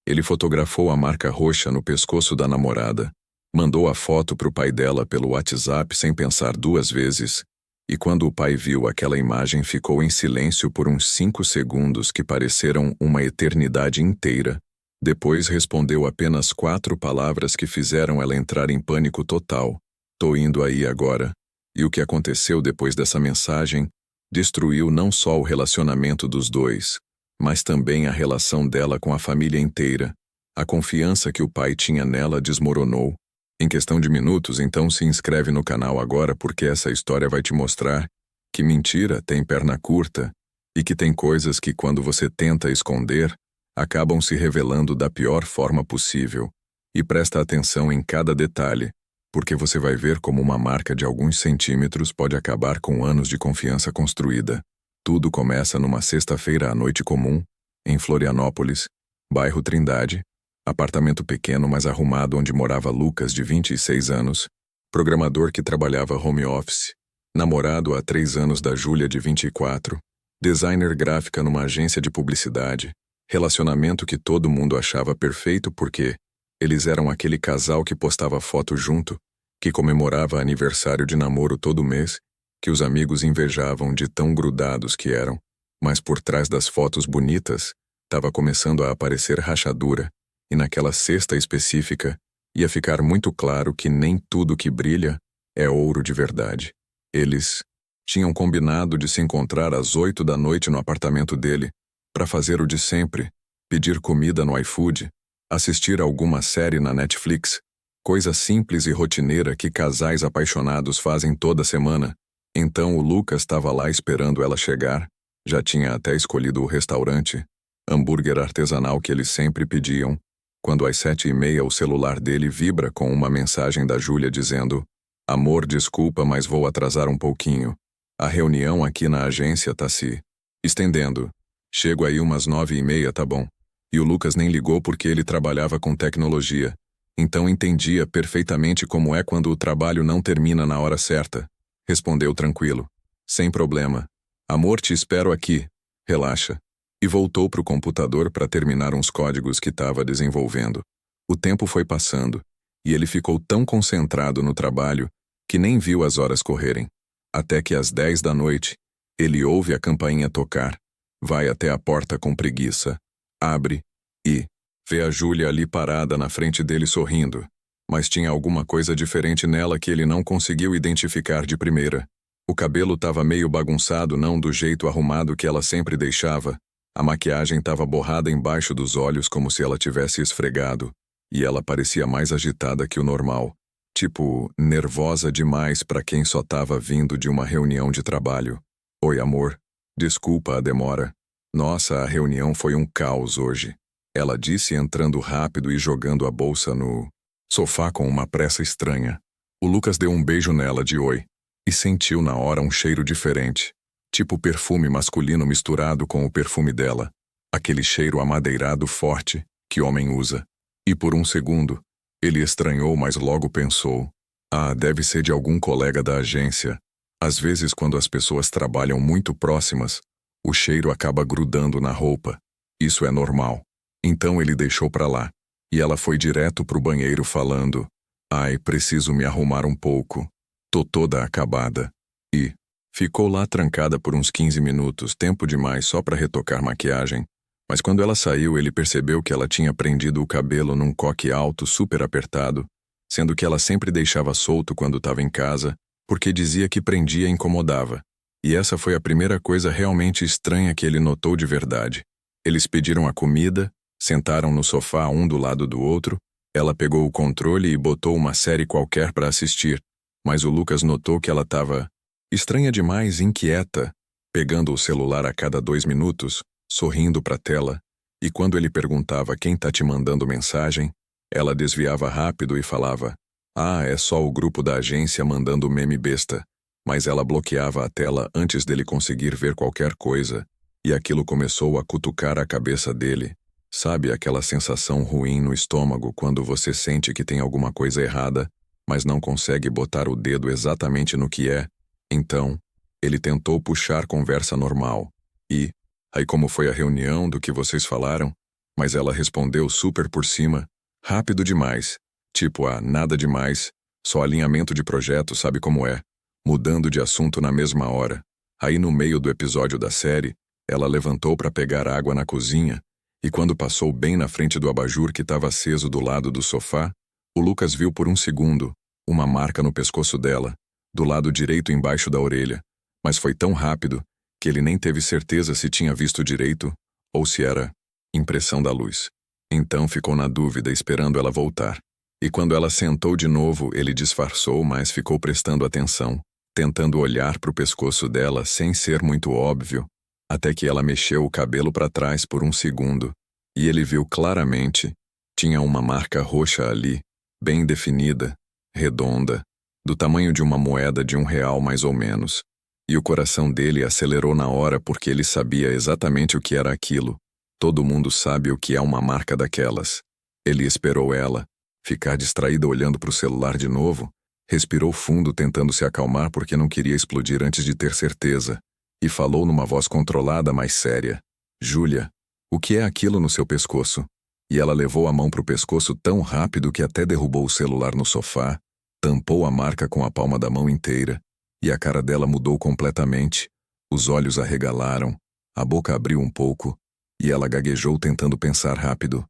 Ele fotografou a marca roxa no pescoço da namorada, mandou a foto para o pai dela pelo WhatsApp sem pensar duas vezes, e quando o pai viu aquela imagem ficou em silêncio por uns 5 segundos que pareceram uma eternidade inteira. Depois respondeu apenas 4 palavras que fizeram ela entrar em pânico total. "Tô indo aí agora." E o que aconteceu depois dessa mensagem destruiu não só o relacionamento dos dois, mas também a relação dela com a família inteira. A confiança que o pai tinha nela desmoronou. Em questão de minutos, então se inscreve no canal agora porque essa história vai te mostrar que mentira tem perna curta e que tem coisas que quando você tenta esconder, acabam se revelando da pior forma possível. E presta atenção em cada detalhe, porque você vai ver como uma marca de alguns centímetros pode acabar com anos de confiança construída. Tudo começa numa sexta-feira à noite comum, em Florianópolis, bairro Trindade, apartamento pequeno mas arrumado onde morava Lucas, de 26 anos, programador que trabalhava home office, namorado há 3 anos da Júlia, de 24, designer gráfica numa agência de publicidade, relacionamento que todo mundo achava perfeito porque eles eram aquele casal que postava foto junto, que comemorava aniversário de namoro todo mês, que os amigos invejavam de tão grudados que eram, mas por trás das fotos bonitas, estava começando a aparecer rachadura, e naquela sexta específica, ia ficar muito claro que nem tudo que brilha é ouro de verdade. Eles tinham combinado de se encontrar às 8 da noite no apartamento dele, para fazer o de sempre, pedir comida no iFood, assistir alguma série na Netflix, coisa simples e rotineira que casais apaixonados fazem toda semana. Então o Lucas estava lá esperando ela chegar, já tinha até escolhido o restaurante, hambúrguer artesanal que eles sempre pediam, quando às 7h30 o celular dele vibra com uma mensagem da Júlia dizendo: "Amor, desculpa, mas vou atrasar um pouquinho. A reunião aqui na agência tá se estendendo. Chego aí umas 9h30, tá bom?" E o Lucas nem ligou porque ele trabalhava com tecnologia, então entendia perfeitamente como é quando o trabalho não termina na hora certa. Respondeu tranquilo: "Sem problema. Amor, te espero aqui. Relaxa." E voltou para o computador para terminar uns códigos que estava desenvolvendo. O tempo foi passando, e ele ficou tão concentrado no trabalho que nem viu as horas correrem. Até que às 10 da noite, ele ouve a campainha tocar, vai até a porta com preguiça, abre e vê a Júlia ali parada na frente dele sorrindo, mas tinha alguma coisa diferente nela que ele não conseguiu identificar de primeira. O cabelo estava meio bagunçado, não do jeito arrumado que ela sempre deixava. A maquiagem estava borrada embaixo dos olhos como se ela tivesse esfregado, e ela parecia mais agitada que o normal, tipo, nervosa demais para quem só estava vindo de uma reunião de trabalho. "Oi, amor. Desculpa a demora. Nossa, a reunião foi um caos hoje," ela disse entrando rápido e jogando a bolsa no sofá com uma pressa estranha. O Lucas deu um beijo nela de oi, e sentiu na hora um cheiro diferente. Tipo perfume masculino misturado com o perfume dela. Aquele cheiro amadeirado forte que homem usa. E por um segundo, ele estranhou, mas logo pensou: "Ah, deve ser de algum colega da agência." Às vezes, quando as pessoas trabalham muito próximas, o cheiro acaba grudando na roupa. Isso é normal. Então ele deixou pra lá. E ela foi direto pro banheiro falando: "Ai, preciso me arrumar um pouco. Tô toda acabada." E ficou lá trancada por uns 15 minutos, tempo demais só para retocar maquiagem, mas quando ela saiu ele percebeu que ela tinha prendido o cabelo num coque alto super apertado, sendo que ela sempre deixava solto quando estava em casa, porque dizia que prendia e incomodava. E essa foi a primeira coisa realmente estranha que ele notou de verdade. Eles pediram a comida, sentaram no sofá um do lado do outro, ela pegou o controle e botou uma série qualquer para assistir, mas o Lucas notou que ela estava estranha demais, inquieta, pegando o celular a cada 2 minutos, sorrindo para a tela, e quando ele perguntava quem tá te mandando mensagem, ela desviava rápido e falava: "Ah, é só o grupo da agência mandando meme besta." Mas ela bloqueava a tela antes dele conseguir ver qualquer coisa, e aquilo começou a cutucar a cabeça dele. Sabe aquela sensação ruim no estômago quando você sente que tem alguma coisa errada, mas não consegue botar o dedo exatamente no que é? Então, ele tentou puxar conversa normal. "E aí, como foi a reunião, do que vocês falaram?" Mas ela respondeu super por cima, rápido demais. Tipo, nada demais, só alinhamento de projeto, sabe como é? Mudando de assunto na mesma hora. Aí no meio do episódio da série, ela levantou para pegar água na cozinha, e quando passou bem na frente do abajur que estava aceso do lado do sofá, o Lucas viu por um segundo uma marca no pescoço dela, do lado direito embaixo da orelha, mas foi tão rápido que ele nem teve certeza se tinha visto direito ou se era impressão da luz. Então ficou na dúvida esperando ela voltar. E quando ela sentou de novo, ele disfarçou, mas ficou prestando atenção, tentando olhar para o pescoço dela sem ser muito óbvio, até que ela mexeu o cabelo para trás por um segundo, e ele viu claramente, tinha uma marca roxa ali, bem definida, redonda, do tamanho de uma moeda de R$ 1 mais ou menos. E o coração dele acelerou na hora porque ele sabia exatamente o que era aquilo. Todo mundo sabe o que é uma marca daquelas. Ele esperou ela ficar distraída olhando para o celular de novo, respirou fundo tentando se acalmar porque não queria explodir antes de ter certeza, e falou numa voz controlada, mas séria. Júlia, o que é aquilo no seu pescoço? E ela levou a mão para o pescoço tão rápido que até derrubou o celular no sofá, tampou a marca com a palma da mão inteira, e a cara dela mudou completamente, os olhos arregalaram, a boca abriu um pouco, e ela gaguejou tentando pensar rápido.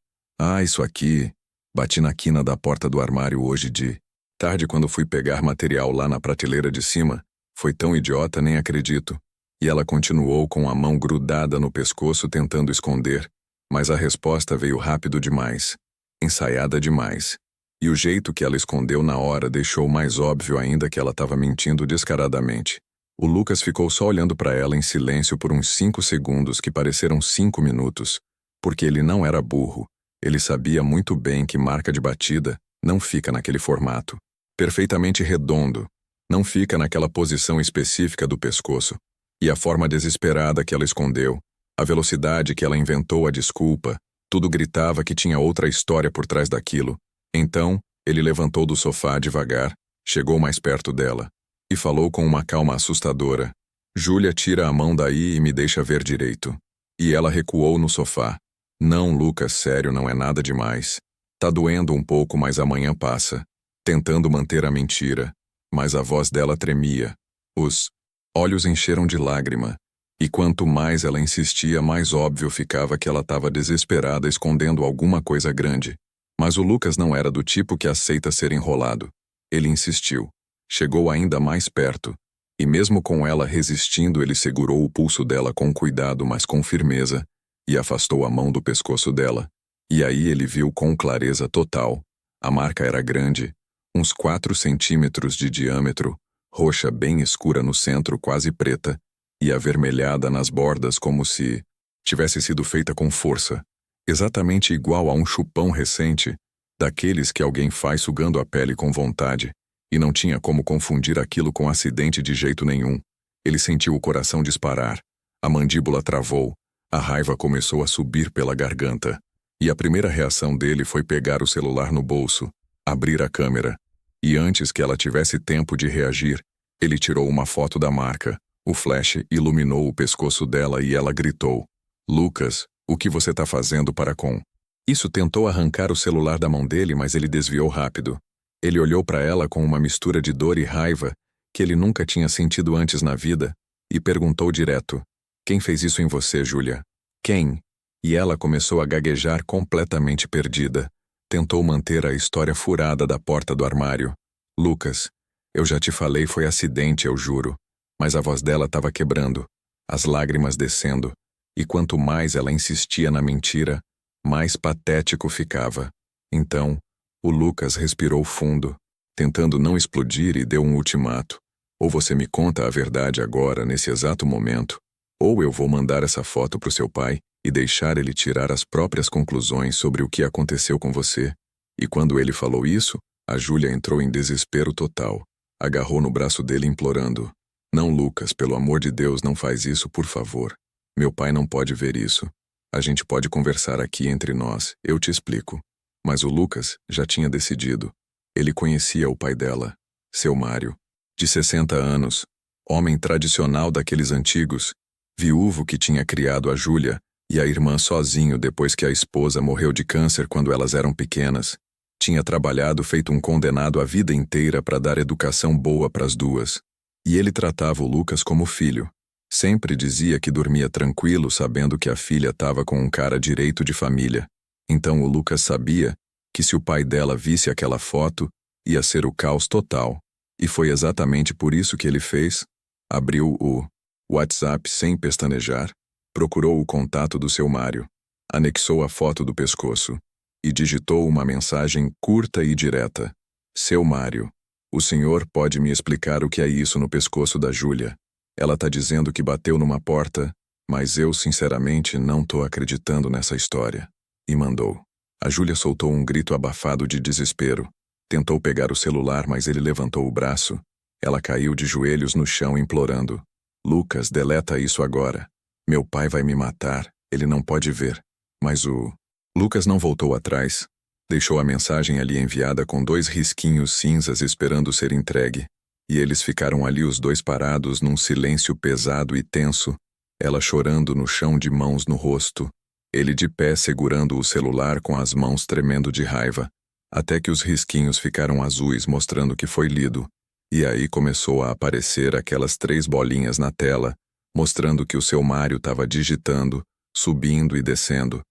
Isso aqui. Bati na quina da porta do armário hoje de tarde quando fui pegar material lá na prateleira de cima. Foi tão idiota, nem acredito. E ela continuou com a mão grudada no pescoço tentando esconder, mas a resposta veio rápido demais, ensaiada demais. E o jeito que ela escondeu na hora deixou mais óbvio ainda que ela estava mentindo descaradamente. O Lucas ficou só olhando para ela em silêncio por uns 5 segundos que pareceram 5 minutos, porque ele não era burro. Ele sabia muito bem que marca de batida não fica naquele formato, perfeitamente redondo, não fica naquela posição específica do pescoço. E a forma desesperada que ela escondeu, a velocidade que ela inventou a desculpa, tudo gritava que tinha outra história por trás daquilo. Então, ele levantou do sofá devagar, chegou mais perto dela, e falou com uma calma assustadora. Júlia, tira a mão daí e me deixa ver direito. E ela recuou no sofá. Não, Lucas, sério, não é nada demais. Tá doendo um pouco, mas amanhã passa. Tentando manter a mentira. Mas a voz dela tremia. Os olhos encheram de lágrima. E quanto mais ela insistia, mais óbvio ficava que ela estava desesperada escondendo alguma coisa grande. Mas o Lucas não era do tipo que aceita ser enrolado. Ele insistiu. Chegou ainda mais perto. E mesmo com ela resistindo, ele segurou o pulso dela com cuidado, mas com firmeza, e afastou a mão do pescoço dela. E aí ele viu com clareza total. A marca era grande, uns 4 centímetros de diâmetro, roxa bem escura no centro, quase preta, e avermelhada nas bordas como se tivesse sido feita com força, exatamente igual a um chupão recente, daqueles que alguém faz sugando a pele com vontade, e não tinha como confundir aquilo com acidente de jeito nenhum. Ele sentiu o coração disparar, a mandíbula travou, a raiva começou a subir pela garganta, e a primeira reação dele foi pegar o celular no bolso, abrir a câmera, e antes que ela tivesse tempo de reagir, ele tirou uma foto da marca. O flash iluminou o pescoço dela e ela gritou. Lucas, o que você tá fazendo para com? Isso tentou arrancar o celular da mão dele, mas ele desviou rápido. Ele olhou para ela com uma mistura de dor e raiva que ele nunca tinha sentido antes na vida e perguntou direto. Quem fez isso em você, Júlia? Quem? E ela começou a gaguejar completamente perdida. Tentou manter a história furada da porta do armário. Lucas, eu já te falei, foi acidente, eu juro. Mas a voz dela estava quebrando, as lágrimas descendo, e quanto mais ela insistia na mentira, mais patético ficava. Então, o Lucas respirou fundo, tentando não explodir, e deu um ultimato. Ou você me conta a verdade agora, nesse exato momento, ou eu vou mandar essa foto pro seu pai e deixar ele tirar as próprias conclusões sobre o que aconteceu com você. E quando ele falou isso, a Júlia entrou em desespero total. Agarrou no braço dele implorando. Não, Lucas, pelo amor de Deus, não faz isso, por favor. Meu pai não pode ver isso. A gente pode conversar aqui entre nós, eu te explico. Mas o Lucas já tinha decidido. Ele conhecia o pai dela, seu Mário, de 60 anos, homem tradicional daqueles antigos, viúvo que tinha criado a Júlia, E a irmã sozinho depois que a esposa morreu de câncer quando elas eram pequenas. Tinha trabalhado feito um condenado a vida inteira para dar educação boa para as duas. E ele tratava o Lucas como filho. Sempre dizia que dormia tranquilo sabendo que a filha estava com um cara direito de família. Então o Lucas sabia que se o pai dela visse aquela foto, ia ser o caos total. E foi exatamente por isso que ele fez. Abriu o WhatsApp sem pestanejar, procurou o contato do seu Mário, anexou a foto do pescoço e digitou uma mensagem curta e direta. Seu Mário, o senhor pode me explicar o que é isso no pescoço da Júlia? Ela tá dizendo que bateu numa porta, mas eu sinceramente não tô acreditando nessa história. E mandou. A Júlia soltou um grito abafado de desespero. Tentou pegar o celular, mas ele levantou o braço. Ela caiu de joelhos no chão implorando. Lucas, deleta isso agora. Meu pai vai me matar, ele não pode ver. Mas o Lucas não voltou atrás. Deixou a mensagem ali enviada com 2 risquinhos cinzas esperando ser entregue. E eles ficaram ali os dois parados num silêncio pesado e tenso, ela chorando no chão de mãos no rosto, ele de pé segurando o celular com as mãos tremendo de raiva, até que os risquinhos ficaram azuis mostrando que foi lido, e aí começou a aparecer aquelas 3 bolinhas na tela, mostrando que o seu Mário estava digitando, subindo e descendo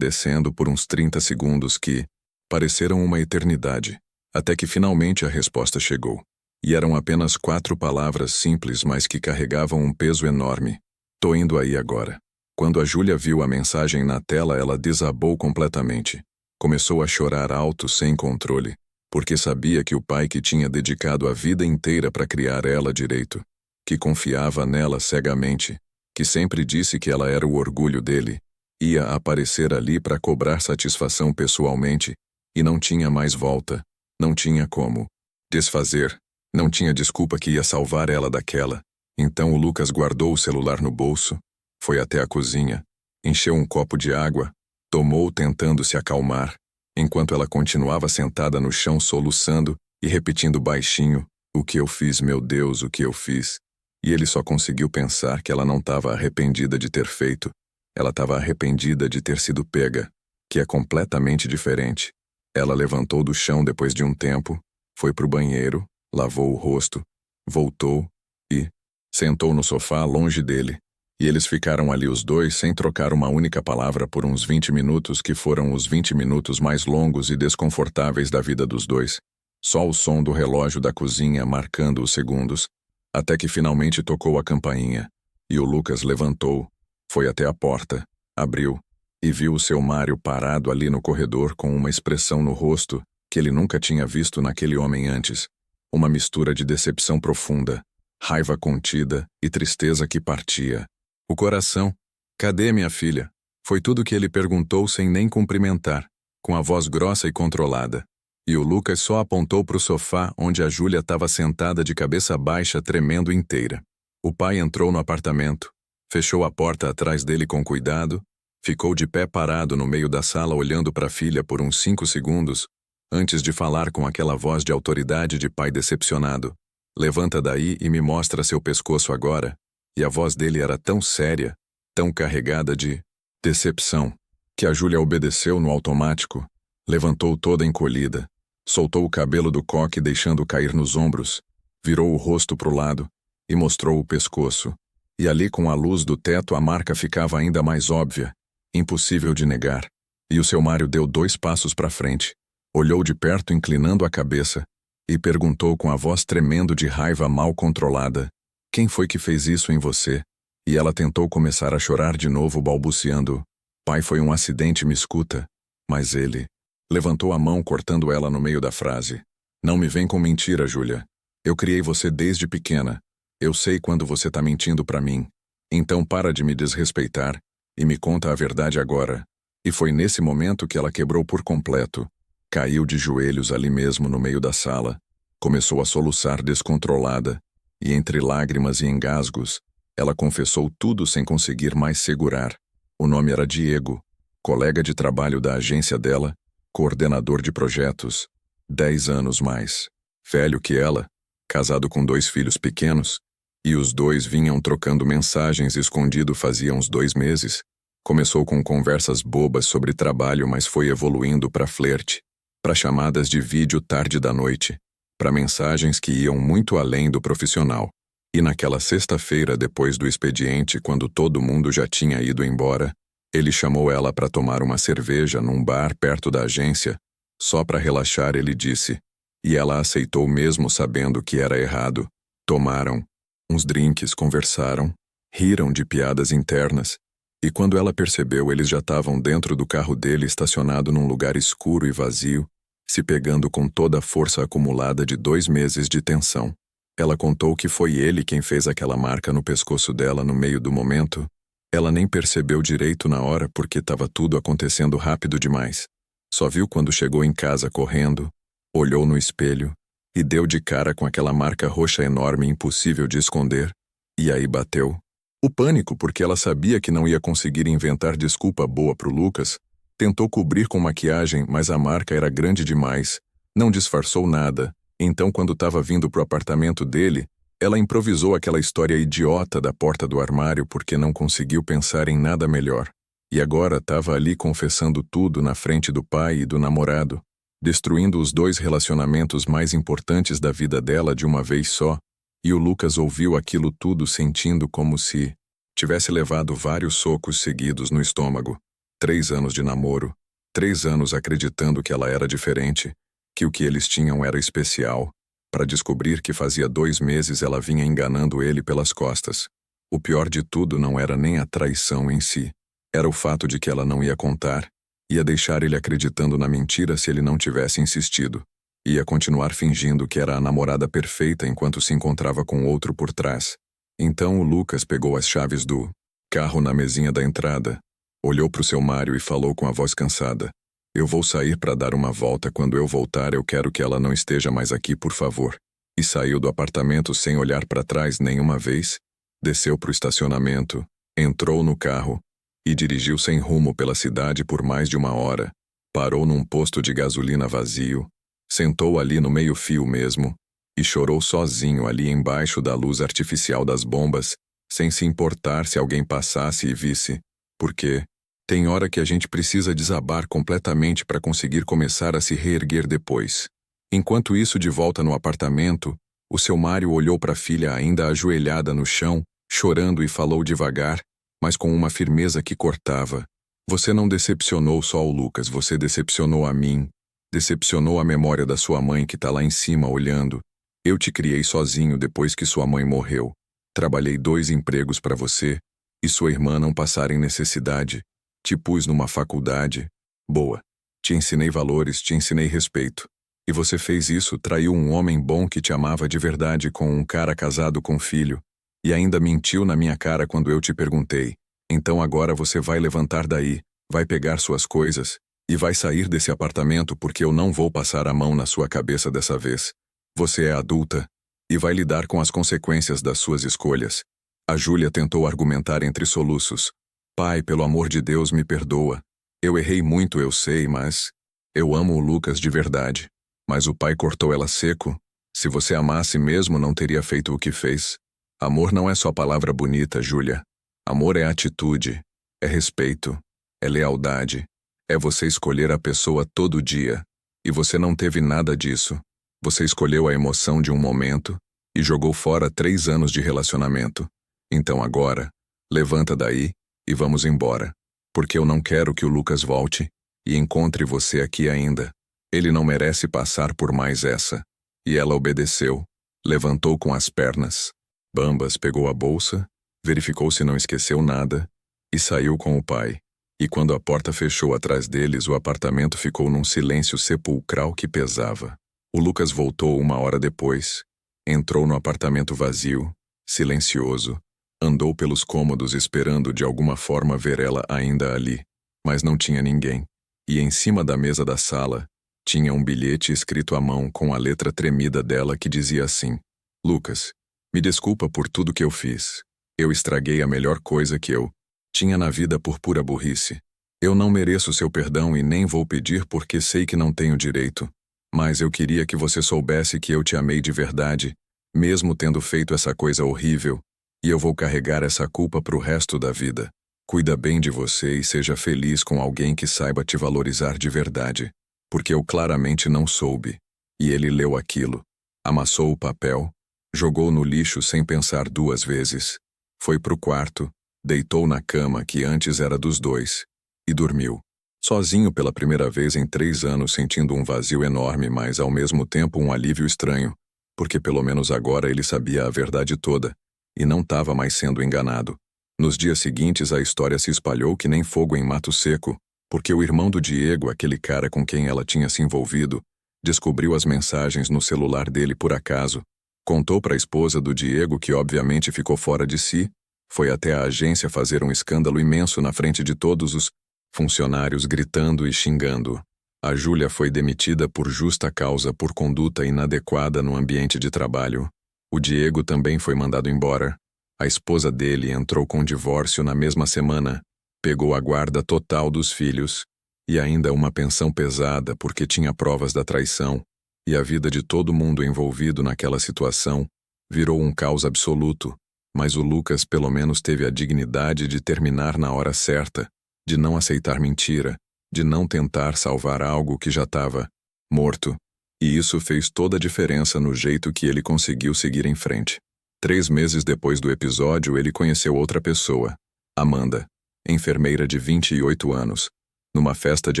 por uns 30 segundos que pareceram uma eternidade, até que finalmente a resposta chegou. E eram apenas 4 palavras simples, mas que carregavam um peso enorme. Tô indo aí agora. Quando a Júlia viu a mensagem na tela, ela desabou completamente. Começou a chorar alto sem controle, porque sabia que o pai que tinha dedicado a vida inteira para criar ela direito, que confiava nela cegamente, que sempre disse que ela era o orgulho dele, ia aparecer ali para cobrar satisfação pessoalmente, e não tinha mais volta, não tinha como desfazer. Não tinha desculpa que ia salvar ela daquela. Então o Lucas guardou o celular no bolso, foi até a cozinha, encheu um copo de água, tomou tentando se acalmar, enquanto ela continuava sentada no chão soluçando e repetindo baixinho, o que eu fiz, meu Deus, o que eu fiz. E ele só conseguiu pensar que ela não estava arrependida de ter feito, ela estava arrependida de ter sido pega, que é completamente diferente. Ela levantou do chão depois de um tempo, foi pro banheiro, lavou o rosto, voltou e sentou no sofá longe dele. E eles ficaram ali os dois sem trocar uma única palavra por uns 20 minutos que foram os 20 minutos mais longos e desconfortáveis da vida dos dois. Só o som do relógio da cozinha marcando os segundos, até que finalmente tocou a campainha. E o Lucas levantou, foi até a porta, abriu e viu o seu Mário parado ali no corredor com uma expressão no rosto que ele nunca tinha visto naquele homem antes. Uma mistura de decepção profunda, raiva contida e tristeza que partia. O coração. Cadê minha filha? Foi tudo que ele perguntou sem nem cumprimentar, com a voz grossa e controlada. E o Lucas só apontou para o sofá onde a Júlia estava sentada de cabeça baixa, tremendo inteira. O pai entrou no apartamento, fechou a porta atrás dele com cuidado, ficou de pé parado no meio da sala olhando para a filha por uns 5 segundos, antes de falar com aquela voz de autoridade de pai decepcionado. Levanta daí e me mostra seu pescoço agora. E a voz dele era tão séria, tão carregada de decepção, que a Júlia obedeceu no automático, levantou toda encolhida, soltou o cabelo do coque deixando cair nos ombros, virou o rosto pro lado e mostrou o pescoço. E ali com a luz do teto a marca ficava ainda mais óbvia, impossível de negar. E o seu Mário deu 2 passos para frente, olhou de perto inclinando a cabeça e perguntou com a voz tremendo de raiva mal controlada: quem foi que fez isso em você? E ela tentou começar a chorar de novo balbuciando: pai, foi um acidente, me escuta. Mas ele levantou a mão cortando ela no meio da frase. Não me vem com mentira, Júlia. Eu criei você desde pequena. Eu sei quando você tá mentindo pra mim. Então para de me desrespeitar e me conta a verdade agora. E foi nesse momento que ela quebrou por completo. Caiu de joelhos ali mesmo no meio da sala. Começou a soluçar descontrolada. E entre lágrimas e engasgos, ela confessou tudo sem conseguir mais segurar. O nome era Diego, colega de trabalho da agência dela, coordenador de projetos, 10 anos mais velho que ela, casado com 2 filhos pequenos, e os dois vinham trocando mensagens escondido fazia uns 2 meses, Começou com conversas bobas sobre trabalho, mas foi evoluindo para flerte, para chamadas de vídeo tarde da noite, para mensagens que iam muito além do profissional. E naquela sexta-feira, depois do expediente, quando todo mundo já tinha ido embora, ele chamou ela para tomar uma cerveja num bar perto da agência. Só para relaxar, ele disse. E ela aceitou mesmo sabendo que era errado. Tomaram uns drinks, conversaram, riram de piadas internas. E quando ela percebeu, eles já estavam dentro do carro dele, estacionado num lugar escuro e vazio, se pegando com toda a força acumulada de 2 meses de tensão. Ela contou que foi ele quem fez aquela marca no pescoço dela no meio do momento. Ela nem percebeu direito na hora porque estava tudo acontecendo rápido demais. Só viu quando chegou em casa correndo, olhou no espelho e deu de cara com aquela marca roxa enorme impossível de esconder. E aí bateu o pânico, porque ela sabia que não ia conseguir inventar desculpa boa pro Lucas. Tentou cobrir com maquiagem, mas a marca era grande demais. Não disfarçou nada. Então, quando estava vindo pro apartamento dele, ela improvisou aquela história idiota da porta do armário porque não conseguiu pensar em nada melhor. E agora estava ali confessando tudo na frente do pai e do namorado, destruindo os 2 relacionamentos mais importantes da vida dela de uma vez só. E o Lucas ouviu aquilo tudo sentindo como se tivesse levado vários socos seguidos no estômago. 3 anos de namoro, 3 anos acreditando que ela era diferente, que o que eles tinham era especial, para descobrir que fazia 2 meses ela vinha enganando ele pelas costas. O pior de tudo não era nem a traição em si, era o fato de que ela não ia contar, ia deixar ele acreditando na mentira se ele não tivesse insistido. Ia continuar fingindo que era a namorada perfeita enquanto se encontrava com outro por trás. Então o Lucas pegou as chaves do carro na mesinha da entrada, olhou para o seu Mário e falou com a voz cansada. Eu vou sair para dar uma volta. Quando eu voltar, eu quero que ela não esteja mais aqui, por favor. E saiu do apartamento sem olhar para trás nenhuma vez, desceu para o estacionamento, entrou no carro e dirigiu sem rumo pela cidade por mais de 1 hora. Parou num posto de gasolina vazio, sentou ali no meio-fio mesmo e chorou sozinho ali embaixo da luz artificial das bombas, sem se importar se alguém passasse e visse, porque tem hora que a gente precisa desabar completamente para conseguir começar a se reerguer depois. Enquanto isso, de volta no apartamento, o seu Mário olhou para a filha ainda ajoelhada no chão, chorando, e falou devagar, mas com uma firmeza que cortava. Você não decepcionou só o Lucas, você decepcionou a mim. Decepcionou a memória da sua mãe que tá lá em cima olhando. Eu te criei sozinho depois que sua mãe morreu. Trabalhei 2 empregos para você e sua irmã não passarem necessidade. Te pus numa faculdade boa. Te ensinei valores, te ensinei respeito. E você fez isso, traiu um homem bom que te amava de verdade com um cara casado com filho. E ainda mentiu na minha cara quando eu te perguntei. Então agora você vai levantar daí, vai pegar suas coisas e vai sair desse apartamento, porque eu não vou passar a mão na sua cabeça dessa vez. Você é adulta e vai lidar com as consequências das suas escolhas. A Júlia tentou argumentar entre soluços. Pai, pelo amor de Deus, me perdoa. Eu errei muito, eu sei, mas eu amo o Lucas de verdade. Mas o pai cortou ela seco. Se você amasse mesmo, não teria feito o que fez. Amor não é só palavra bonita, Júlia. Amor é atitude, é respeito, é lealdade. É você escolher a pessoa todo dia. E você não teve nada disso. Você escolheu a emoção de um momento e jogou fora 3 anos de relacionamento. Então agora, levanta daí e vamos embora. Porque eu não quero que o Lucas volte e encontre você aqui ainda. Ele não merece passar por mais essa. E ela obedeceu, levantou com as pernas bambas, pegou a bolsa, verificou se não esqueceu nada e saiu com o pai. E quando a porta fechou atrás deles, o apartamento ficou num silêncio sepulcral que pesava. O Lucas voltou 1 hora depois, entrou no apartamento vazio, silencioso, andou pelos cômodos esperando de alguma forma ver ela ainda ali, mas não tinha ninguém. E em cima da mesa da sala, tinha um bilhete escrito à mão com a letra tremida dela que dizia assim: Lucas, me desculpa por tudo que eu fiz. Eu estraguei a melhor coisa que eu tinha na vida por pura burrice. Eu não mereço seu perdão e nem vou pedir porque sei que não tenho direito. Mas eu queria que você soubesse que eu te amei de verdade, mesmo tendo feito essa coisa horrível, e eu vou carregar essa culpa pro resto da vida. Cuida bem de você e seja feliz com alguém que saiba te valorizar de verdade, porque eu claramente não soube. E ele leu aquilo, amassou o papel, jogou no lixo sem pensar duas vezes. Foi pro quarto, deitou na cama que antes era dos dois, e dormiu. Sozinho pela primeira vez em 3 anos, sentindo um vazio enorme, mas ao mesmo tempo um alívio estranho, porque pelo menos agora ele sabia a verdade toda, e não estava mais sendo enganado. Nos dias seguintes a história se espalhou que nem fogo em mato seco, porque o irmão do Diego, aquele cara com quem ela tinha se envolvido, descobriu as mensagens no celular dele por acaso, contou para a esposa do Diego, que obviamente ficou fora de si, foi até a agência fazer um escândalo imenso na frente de todos os funcionários gritando e xingando. A Júlia foi demitida por justa causa por conduta inadequada no ambiente de trabalho. O Diego também foi mandado embora. A esposa dele entrou com divórcio na mesma semana, pegou a guarda total dos filhos e ainda uma pensão pesada porque tinha provas da traição, e a vida de todo mundo envolvido naquela situação virou um caos absoluto, mas o Lucas pelo menos teve a dignidade de terminar na hora certa, de não aceitar mentira, de não tentar salvar algo que já estava morto, e isso fez toda a diferença no jeito que ele conseguiu seguir em frente. 3 meses depois do episódio, ele conheceu outra pessoa, Amanda, enfermeira de 28 anos, numa festa de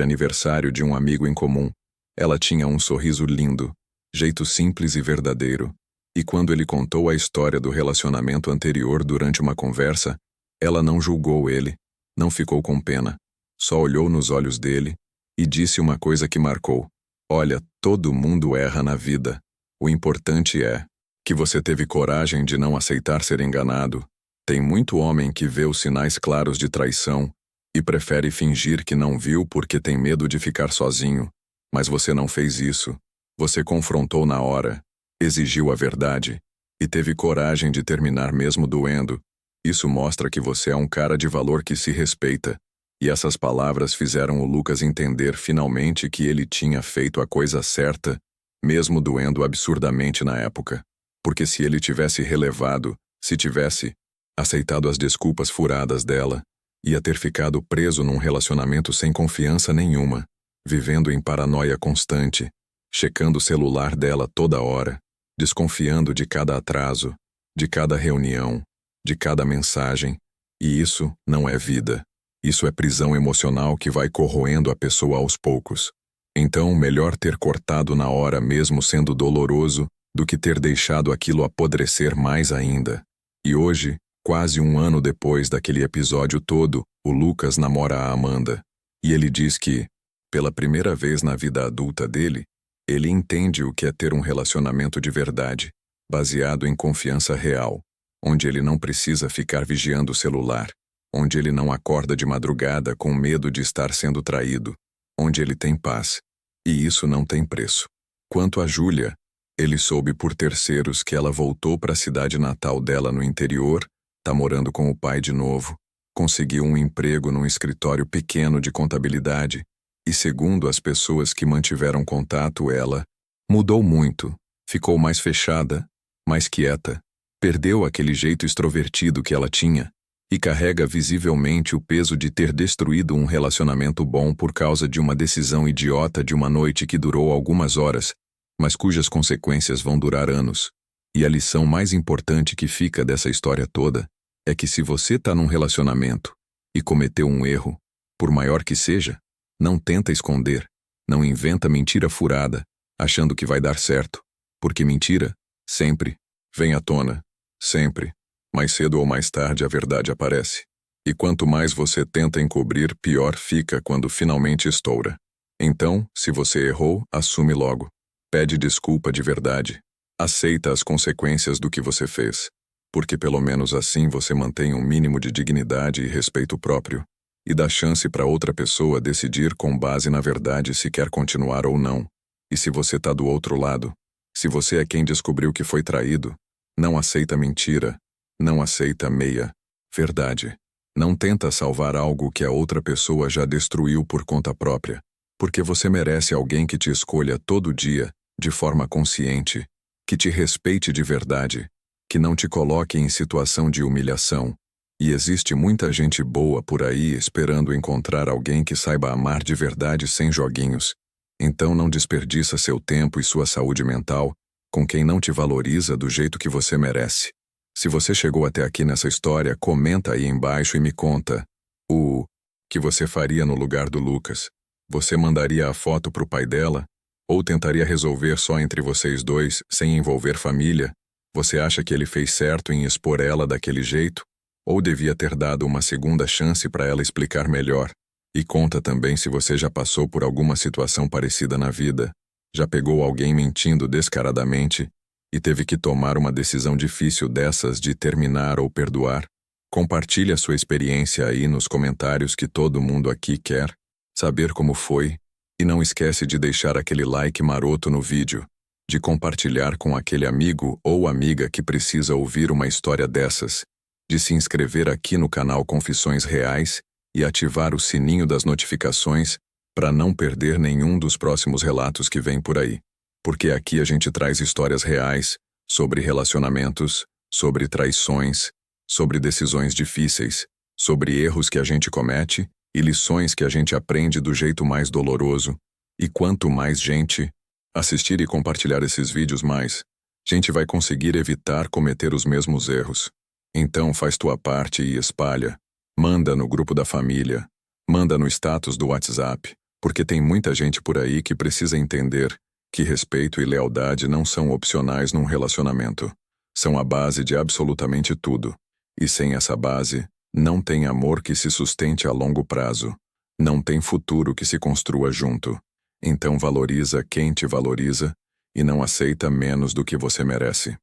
aniversário de um amigo em comum. Ela tinha um sorriso lindo, jeito simples e verdadeiro, e quando ele contou a história do relacionamento anterior durante uma conversa, ela não julgou ele, não ficou com pena, só olhou nos olhos dele e disse uma coisa que marcou: "Olha, todo mundo erra na vida. O importante é que você teve coragem de não aceitar ser enganado. Tem muito homem que vê os sinais claros de traição e prefere fingir que não viu porque tem medo de ficar sozinho. Mas você não fez isso. Você confrontou na hora, exigiu a verdade e teve coragem de terminar mesmo doendo. Isso mostra que você é um cara de valor que se respeita." E essas palavras fizeram o Lucas entender finalmente que ele tinha feito a coisa certa, mesmo doendo absurdamente na época. Porque se ele tivesse relevado, se tivesse aceitado as desculpas furadas dela, ia ter ficado preso num relacionamento sem confiança nenhuma, vivendo em paranoia constante, checando o celular dela toda hora, desconfiando de cada atraso, de cada reunião, de cada mensagem, e isso não é vida. Isso é prisão emocional que vai corroendo a pessoa aos poucos. Então, melhor ter cortado na hora mesmo sendo doloroso, do que ter deixado aquilo apodrecer mais ainda. E hoje, quase 1 ano depois daquele episódio todo, o Lucas namora a Amanda. E ele diz que, pela primeira vez na vida adulta dele, ele entende o que é ter um relacionamento de verdade, baseado em confiança real, onde ele não precisa ficar vigiando o celular, onde ele não acorda de madrugada com medo de estar sendo traído, onde ele tem paz. E isso não tem preço. Quanto a Júlia, ele soube por terceiros que ela voltou para a cidade natal dela no interior, tá morando com o pai de novo, conseguiu um emprego num escritório pequeno de contabilidade, e segundo as pessoas que mantiveram contato, ela mudou muito, ficou mais fechada, mais quieta, perdeu aquele jeito extrovertido que ela tinha, e carrega visivelmente o peso de ter destruído um relacionamento bom por causa de uma decisão idiota de uma noite que durou algumas horas, mas cujas consequências vão durar anos. E a lição mais importante que fica dessa história toda é que se você tá num relacionamento e cometeu um erro, por maior que seja, não tenta esconder, não inventa mentira furada, achando que vai dar certo, porque mentira, sempre, vem à tona, sempre. Mais cedo ou mais tarde a verdade aparece. E quanto mais você tenta encobrir, pior fica quando finalmente estoura. Então, se você errou, assume logo. Pede desculpa de verdade. Aceita as consequências do que você fez. Porque pelo menos assim você mantém um mínimo de dignidade e respeito próprio. E dá chance para outra pessoa decidir com base na verdade se quer continuar ou não. E se você tá do outro lado, se você é quem descobriu que foi traído, não aceita mentira, não aceita meia verdade. Não tenta salvar algo que a outra pessoa já destruiu por conta própria. Porque você merece alguém que te escolha todo dia, de forma consciente, que te respeite de verdade, que não te coloque em situação de humilhação. E existe muita gente boa por aí esperando encontrar alguém que saiba amar de verdade sem joguinhos. Então não desperdiça seu tempo e sua saúde mental com quem não te valoriza do jeito que você merece. Se você chegou até aqui nessa história, comenta aí embaixo e me conta o que você faria no lugar do Lucas. Você mandaria a foto pro pai dela? Ou tentaria resolver só entre vocês dois, sem envolver família? Você acha que ele fez certo em expor ela daquele jeito? Ou devia ter dado uma segunda chance para ela explicar melhor? E conta também se você já passou por alguma situação parecida na vida. Já pegou alguém mentindo descaradamente e teve que tomar uma decisão difícil dessas de terminar ou perdoar? Compartilhe a sua experiência aí nos comentários que todo mundo aqui quer saber como foi. E não esquece de deixar aquele like maroto no vídeo, de compartilhar com aquele amigo ou amiga que precisa ouvir uma história dessas, de se inscrever aqui no canal Confissões Reais e ativar o sininho das notificações para não perder nenhum dos próximos relatos que vem por aí. Porque aqui a gente traz histórias reais sobre relacionamentos, sobre traições, sobre decisões difíceis, sobre erros que a gente comete e lições que a gente aprende do jeito mais doloroso. E quanto mais gente assistir e compartilhar esses vídeos, mais gente vai conseguir evitar cometer os mesmos erros. Então faz tua parte e espalha. Manda no grupo da família. Manda no status do WhatsApp. Porque tem muita gente por aí que precisa entender que respeito e lealdade não são opcionais num relacionamento. São a base de absolutamente tudo. E sem essa base, não tem amor que se sustente a longo prazo. Não tem futuro que se construa junto. Então valoriza quem te valoriza e não aceita menos do que você merece.